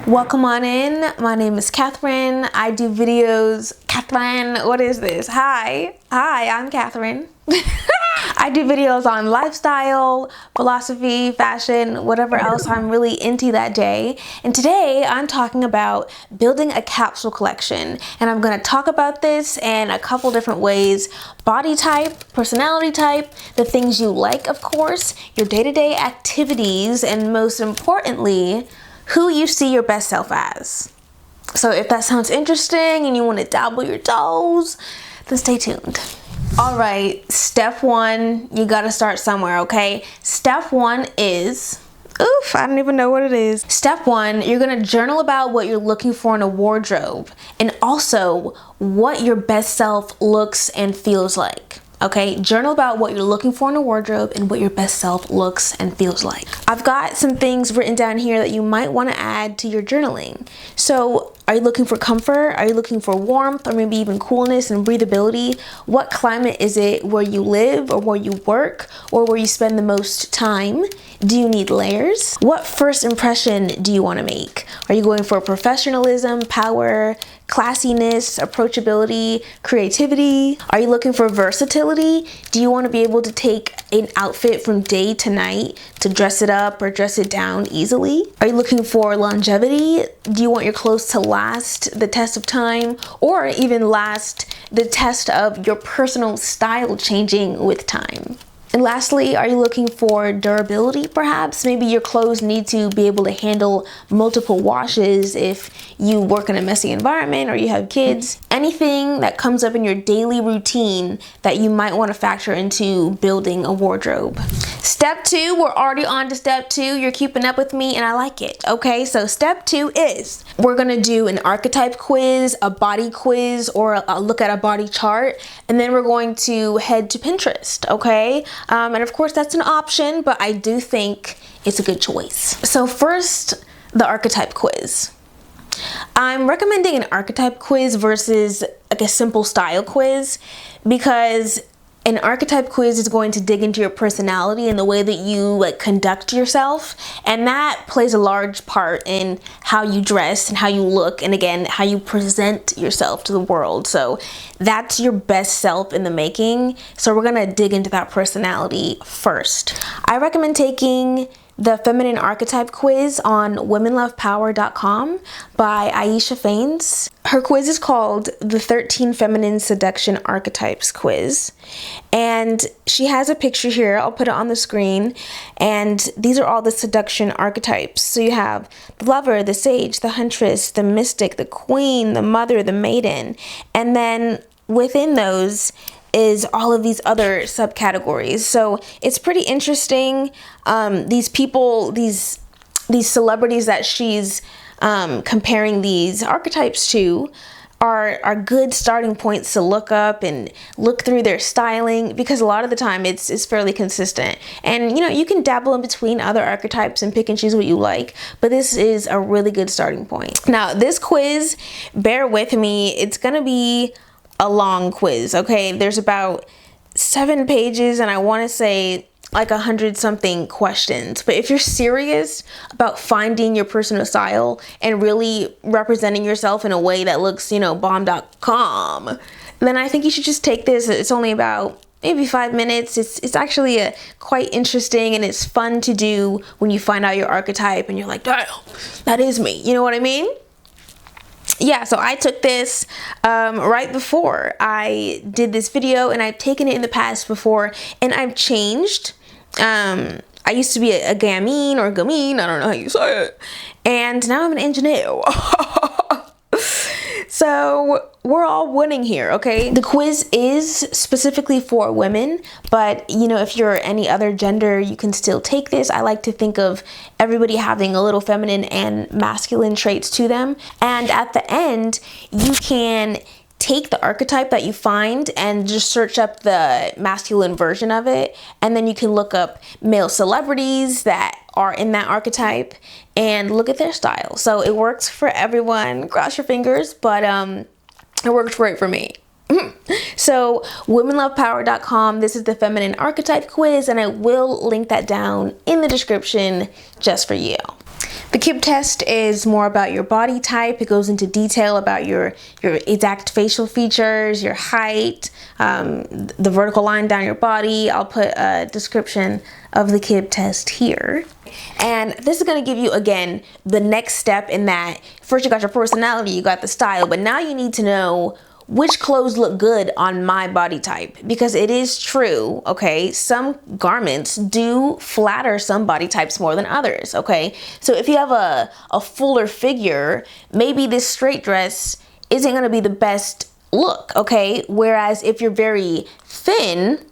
Welcome on in. My name is Catherine. I do videos. Catherine, what is this? Hi, I'm Catherine. I do videos on lifestyle, philosophy, fashion, whatever else I'm really into that day. And today I'm talking about building a capsule collection. And I'm going to talk about this in a couple different ways. Body type, personality type, the things you like, of course, your day-to-day activities, and most importantly, who you see your best self as. So if that sounds interesting and you want to dabble your toes, then stay tuned. All right, step one, you got to start somewhere, okay? Step one is, I don't even know what it is. Step one, you're going to journal about what you're looking for in a wardrobe and also what your best self looks and feels like. Okay, journal about what you're looking for in a wardrobe and what your best self looks and feels like. I've got some things written down here that you might want to add to your journaling. So, are you looking for comfort? Are you looking for warmth or maybe even coolness and breathability? What climate is it where you live or where you work or where you spend the most time? Do you need layers? What first impression do you want to make? Are you going for professionalism, power, classiness, approachability, creativity? Are you looking for versatility? Do you want to be able to take an outfit from day to night to dress it up or dress it down easily? Are you looking for longevity? Do you want your clothes to last the test of time or even last the test of your personal style changing with time? And lastly, are you looking for durability perhaps? Maybe your clothes need to be able to handle multiple washes if you work in a messy environment or you have kids. Anything that comes up in your daily routine that you might want to factor into building a wardrobe. Step two, we're already on to step two. You're keeping up with me and I like it. Okay, so step two is we're going to do an archetype quiz, a body quiz, or a look at a body chart. And then we're going to head to Pinterest, okay? And of course that's an option, but I do think it's a good choice. So first, the archetype quiz. I'm recommending an archetype quiz versus like a simple style quiz because an archetype quiz is going to dig into your personality and the way that you conduct yourself, and that plays a large part in how you dress and how you look, and again how you present yourself to the world. So that's your best self in the making. So we're gonna dig into that personality first. I recommend taking the Feminine Archetype Quiz on womenlovepower.com by Aisha Faines. Her quiz is called the 13 Feminine Seduction Archetypes Quiz. And she has a picture here. I'll put it on the screen. And these are all the seduction archetypes. So you have the lover, the sage, the huntress, the mystic, the queen, the mother, the maiden. And then within those is all of these other subcategories. So it's pretty interesting. These people, these celebrities that she's comparing these archetypes to are good starting points to look up and look through their styling, because a lot of the time it's fairly consistent. And you can dabble in between other archetypes and pick and choose what you like, but this is a really good starting point. Now this quiz, bear with me, it's gonna be a long quiz, okay? There's about 7 pages and I want to say like 100 something questions. But if you're serious about finding your personal style and really representing yourself in a way that looks, bomb.com, then I think you should just take this. It's only about maybe 5 minutes. It's actually quite interesting and it's fun to do when you find out your archetype and you're like, damn, that is me. You know what I mean? Yeah, so I took this right before I did this video, and I've taken it in the past before, and I've changed. I used to be a gamine or gamine, I don't know how you say it, and now I'm an engineer. So we're all winning here, okay? The quiz is specifically for women, but if you're any other gender, you can still take this. I like to think of everybody having a little feminine and masculine traits to them. And at the end, you can take the archetype that you find and just search up the masculine version of it, and then you can look up male celebrities that are in that archetype and look at their style. So it works for everyone. Cross your fingers, but it worked great for me. So womenlovepower.com, this is the Feminine Archetype Quiz, and I will link that down in the description just for you. The Kibbe test is more about your body type. It goes into detail about your exact facial features, your height, the vertical line down your body. I'll put a description of the Kibbe test here. And this is going to give you, again, the next step in that. First you got your personality, you got the style, but now you need to know which clothes look good on my body type, because it is true, okay, some garments do flatter some body types more than others, okay? So if you have a fuller figure, maybe this straight dress isn't gonna be the best look, okay? Whereas if you're very thin,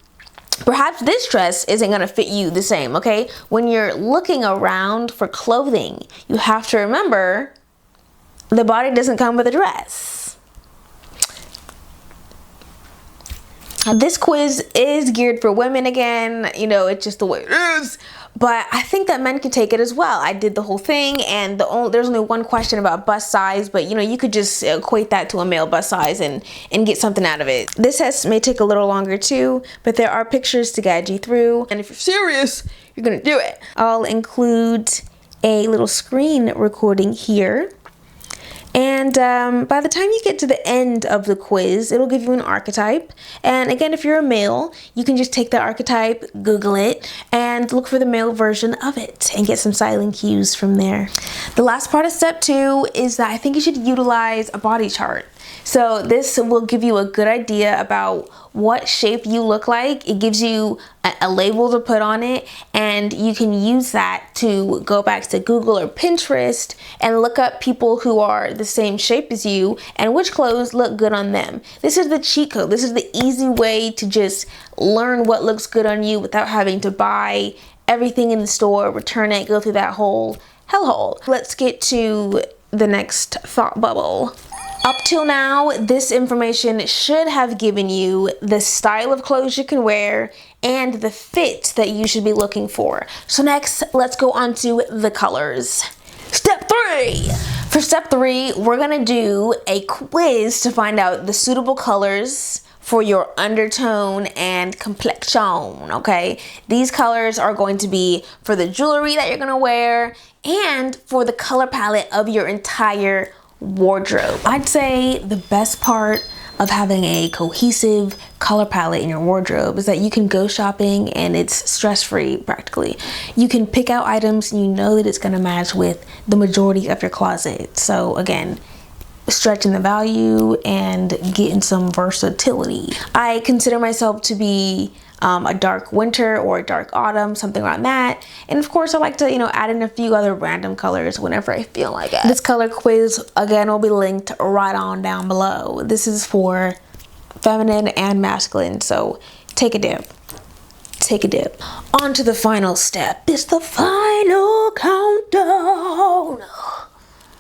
perhaps this dress isn't gonna fit you the same, okay? When you're looking around for clothing, you have to remember the body doesn't come with a dress. This quiz is geared for women again, you know, it's just the way it is, but I think that men can take it as well. I did the whole thing, and there's only one question about bust size, but you know, you could just equate that to a male bust size and get something out of it. This test may take a little longer too, but there are pictures to guide you through, and if you're serious, you're gonna do it. I'll include a little screen recording here. And by the time you get to the end of the quiz, it'll give you an archetype. And again, if you're a male, you can just take that archetype, Google it, and look for the male version of it and get some silent cues from there. The last part of step 2 is that I think you should utilize a body chart. So this will give you a good idea about what shape you look like. It gives you a label to put on it, and you can use that to go back to Google or Pinterest and look up people who are the same shape as you and which clothes look good on them. This is the cheat code. This is the easy way to just learn what looks good on you without having to buy everything in the store, return it, go through that whole hellhole. Let's get to the next thought bubble. Up till now, this information should have given you the style of clothes you can wear and the fit that you should be looking for. So next, let's go on to the colors. Step 3. For step 3, we're gonna do a quiz to find out the suitable colors for your undertone and complexion, okay? These colors are going to be for the jewelry that you're gonna wear and for the color palette of your entire wardrobe. I'd say the best part of having a cohesive color palette in your wardrobe is that you can go shopping and it's stress-free practically. You can pick out items and you know that it's going to match with the majority of your closet. So again, stretching the value and getting some versatility. I consider myself to be a dark winter or a dark autumn, something around that. And of course, I like to, you know, add in a few other random colors whenever I feel like it. This color quiz, again, will be linked right on down below. This is for feminine and masculine, so take a dip. Take a dip. On to the final step. It's the final countdown.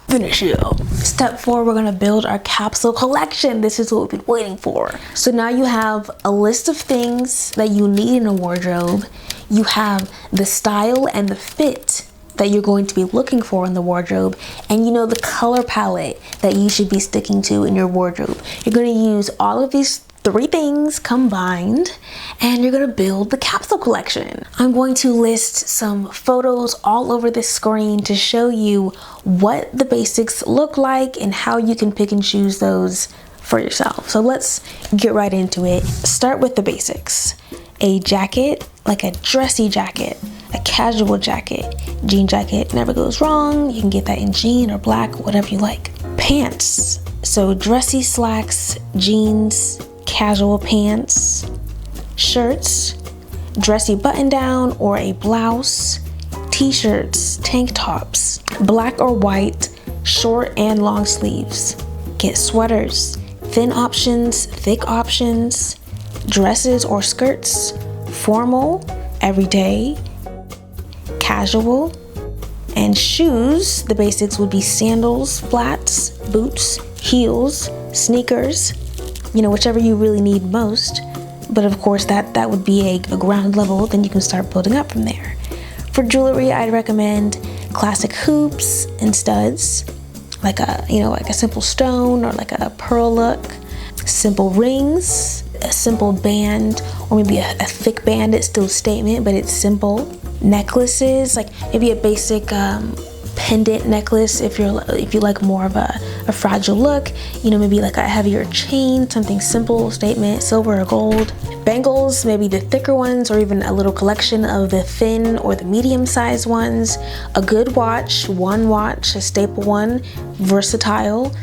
Finish it up. Step 4, we're gonna build our capsule collection. This is what we've been waiting for. So now you have a list of things that you need in a wardrobe. You have the style and the fit that you're going to be looking for in the wardrobe, and you know the color palette that you should be sticking to in your wardrobe. You're gonna use all of these 3 things combined, and you're gonna build the capsule collection. I'm going to list some photos all over this screen to show you what the basics look like and how you can pick and choose those for yourself. So let's get right into it. Start with the basics. A jacket, like a dressy jacket, a casual jacket, jean jacket, never goes wrong. You can get that in jean or black, whatever you like. Pants, so dressy slacks, jeans, casual pants. Shirts, dressy button down or a blouse. T-shirts, tank tops, black or white, short and long sleeves. Get sweaters, thin options, thick options, dresses or skirts, formal, everyday, casual, and shoes. The basics would be sandals, flats, boots, heels, sneakers, you know, whichever you really need most. But of course that would be a ground level, then you can start building up from there. For jewelry, I'd recommend classic hoops and studs, like a simple stone or like a pearl look, simple rings, a simple band, or maybe a thick band. It's still a statement, but it's simple. Necklaces, like maybe a basic pendant necklace if you like more of a fragile look. You know, maybe like a heavier chain, something simple, statement, silver or gold. Bangles, maybe the thicker ones, or even a little collection of the thin or the medium sized ones. A good watch, one watch, a staple one, versatile.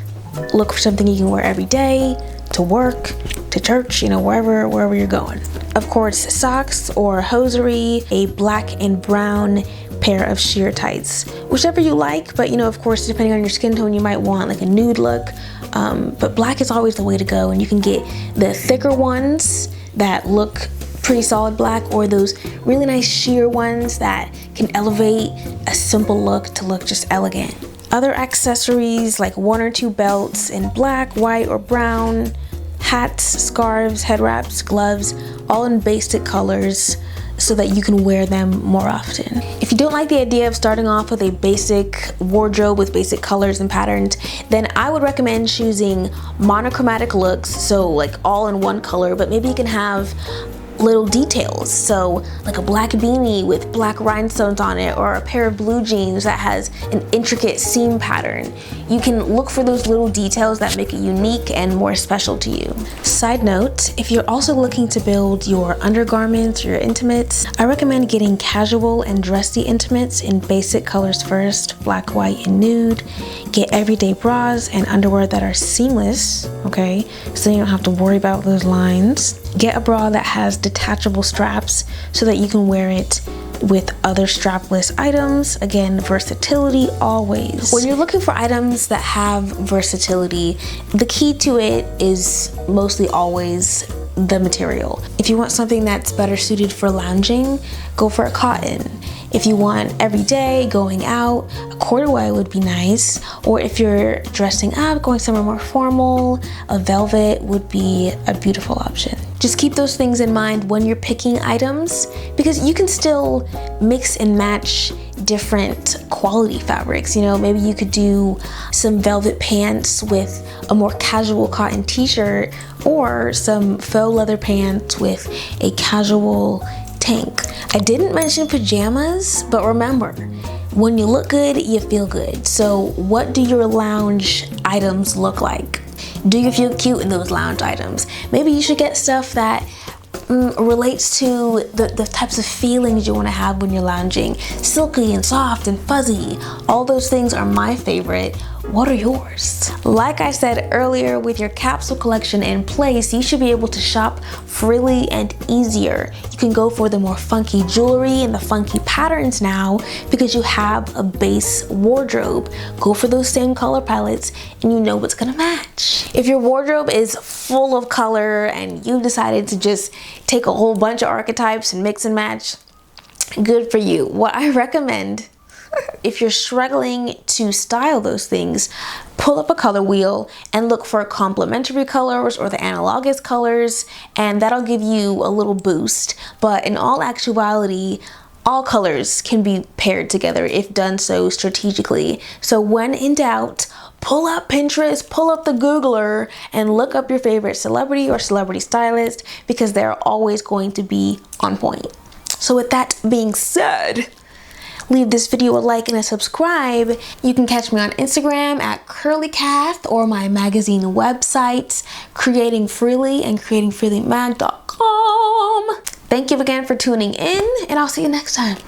Look for something you can wear every day, to work, to church, you know, wherever you're going. Of course, socks or hosiery, a black and brown pair of sheer tights, whichever you like, but you know, of course, depending on your skin tone, you might want like a nude look, but black is always the way to go. And you can get the thicker ones that look pretty solid black, or those really nice sheer ones that can elevate a simple look to look just elegant. Other accessories like 1 or 2 belts in black, white, or brown, hats, scarves, head wraps, gloves, all in basic colors so that you can wear them more often. If you don't like the idea of starting off with a basic wardrobe with basic colors and patterns, then I would recommend choosing monochromatic looks, so like all in one color, but maybe you can have little details, so like a black beanie with black rhinestones on it, or a pair of blue jeans that has an intricate seam pattern. You can look for those little details that make it unique and more special to you. Side note, if you're also looking to build your undergarments or your intimates, I recommend getting casual and dressy intimates in basic colors first, black, white, and nude. Get everyday bras and underwear that are seamless, okay, so you don't have to worry about those lines. Get a bra that has detachable straps so that you can wear it with other strapless items. Again, versatility always. When you're looking for items that have versatility, the key to it is mostly always the material. If you want something that's better suited for lounging, go for a cotton. If you want every day, going out, a corduroy would be nice. Or if you're dressing up, going somewhere more formal, a velvet would be a beautiful option. Just keep those things in mind when you're picking items, because you can still mix and match different quality fabrics. You know, maybe you could do some velvet pants with a more casual cotton t-shirt, or some faux leather pants with a casual tank. I didn't mention pajamas, but remember, when you look good, you feel good. So what do your lounge items look like? Do you feel cute in those lounge items? Maybe you should get stuff that relates to the types of feelings you want to have when you're lounging. Silky and soft and fuzzy. All those things are my favorite. What are yours? Like I said earlier, with your capsule collection in place, you should be able to shop freely and easier. You can go for the more funky jewelry and the funky patterns now because you have a base wardrobe. Go for those same color palettes and you know what's gonna match. If your wardrobe is full of color and you've decided to just take a whole bunch of archetypes and mix and match, good for you. What I recommend, if you're struggling to style those things, pull up a color wheel and look for complementary colors or the analogous colors, and that'll give you a little boost. But in all actuality, all colors can be paired together if done so strategically. So when in doubt, pull up Pinterest, pull up the Googler, and look up your favorite celebrity or celebrity stylist, because they're always going to be on point. So with that being said, leave this video a like and a subscribe. You can catch me on Instagram at curlycath, or my magazine websites, Creating Freely and creatingfreelymag.com. Thank you again for tuning in, and I'll see you next time.